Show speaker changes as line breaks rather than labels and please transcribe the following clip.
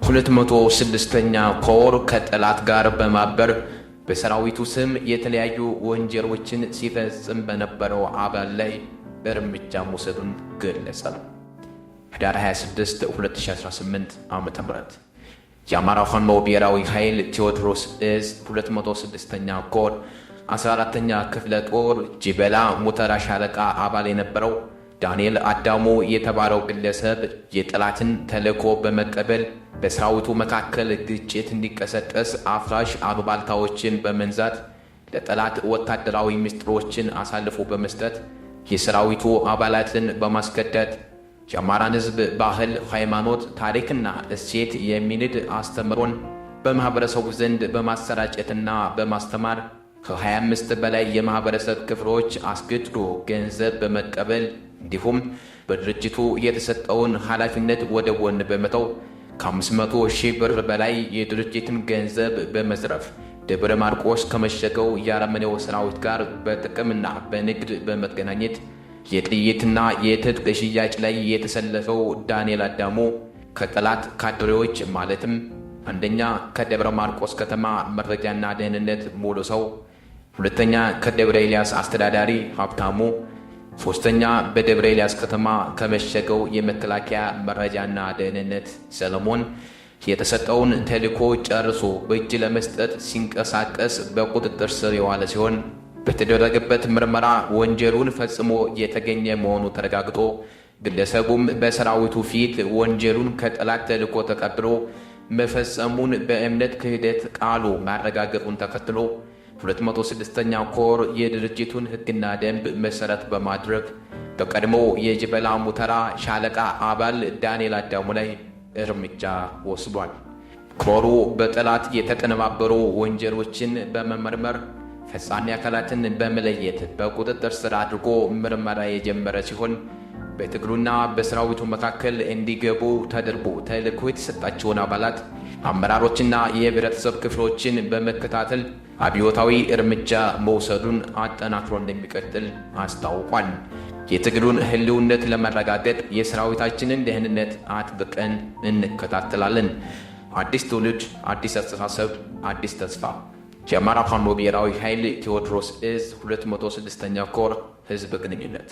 206ኛ ኮር ከጠላት ጋር በማበር በሰራዊቱ ስም የተለያዩ ወንጀሎችን ሲፈጽም በነበረው አባል ላይ እርምጃ መውሰዱን ገለጸ። ህዳር 26 2018 ዓ.ም የአማራ ፋኖ ብሔራዊ ኃይል ቴዎድሮስ እዝ 206ኛ ኮር 14ኛ ክፍለ ጦር ጂበላ ሙተራ ሻለቃ አባል የነበረው ዳንኤል አዳሙ የተባለው ግለሰብ የጠላትን ተልዕኮ በመቀበል በሰራዊቱ መካከል ግጭት እንዲቀሰቀስ አፍራሽ አሉባልታዎችን በመንዛት ለጠላት ወታደራዊ ምስጢሮችን አሳልፎ በመስጠት የሰራዊቱ አባላትን በማስከዳት የአማራን ሕዝብ ባህል፣ ሃይማኖት፣ ታሪክና እሴት የሚንድ አስተምሮን በማህበረሰቡ ዘንድ በማሰራጨትና በማስተማር ከ25 በላይ የማህበረሰብ ክፍሎች አስገድዶ ገንዘብ በመቀበል እንዲሁም በድርጅቱ የተሰጠውን ኃላፊነት ወደ ጎን በመተው ከ500,000 ብር በላይ የድርጅትን ገንዘብ በመዝረፍ ደብረ ማርቆስ ከመሸገው የአረመኔው ሰራዊት ጋር በጥቅምና በንግድ በመገናኘት የጥይትና የትጥቅ ሽያጭ ላይ የተሰለፈው ዳንኤል አዳሙ ከጠላት ካድሬዎች ማለትም አንደኛ ከደብረ ማርቆስ ከተማ መረጃና ደህንነት ሙሉ ሰው፣ ሁለተኛ ከደብረ ኤልያስ አስተዳዳሪ ሀብታሙ፣ ሶስተኛ በደብረ ኤልያስ ከተማ ከመሸገው የመከላከያ መረጃና ደህንነት ሰለሞን የተሰጠውን ተልዕኮ ጨርሶ በእጅ ለመስጠት ሲንቀሳቀስ በቁጥጥር ስር የዋለ ሲሆን በተደረገበት ምርመራ ወንጀሉን ፈጽሞ የተገኘ መሆኑ ተረጋግጦ ግለሰቡም በሰራዊቱ ፊት ወንጀሉን ከጠላት ተልዕኮ ተቀብሎ መፈጸሙን በእምነት ክህደት ቃሉ ማረጋገጡን ተከትሎ 206ኛ ኮር የድርጅቱን ሕግና ደንብ መሰረት በማድረግ በቀድሞ የጂበላ ሙተራ ሻለቃ አባል ዳንኤል አዳሙ ላይ እርምጃ ወስዷል። ኮሩ በጠላት የተቀነባበሩ ወንጀሎችን በመመርመር ፈጻሚ አካላትን በመለየት በቁጥጥር ስር አድርጎ ምርመራ የጀመረ ሲሆን በትግሉና በሰራዊቱ መካከል እንዲገቡ ተደርጎ ተልዕኮ የተሰጣቸውን አባላት፣ አመራሮችና የህብረተሰብ ክፍሎችን በመከታተል አብዮታዊ እርምጃ መውሰዱን አጠናክሮ እንደሚቀጥል አስታውቋል። የትግሉን ህልውነት ለማረጋገጥ የሰራዊታችንን ደህንነት አጥብቀን እንከታተላለን። አዲስ ትውልድ፣ አዲስ አስተሳሰብ፣ አዲስ ተስፋ። የአማራ ፋኖ ብሔራዊ ኃይል ቴዎድሮስ እዝ 206ኛ ኮር ህዝብ ግንኙነት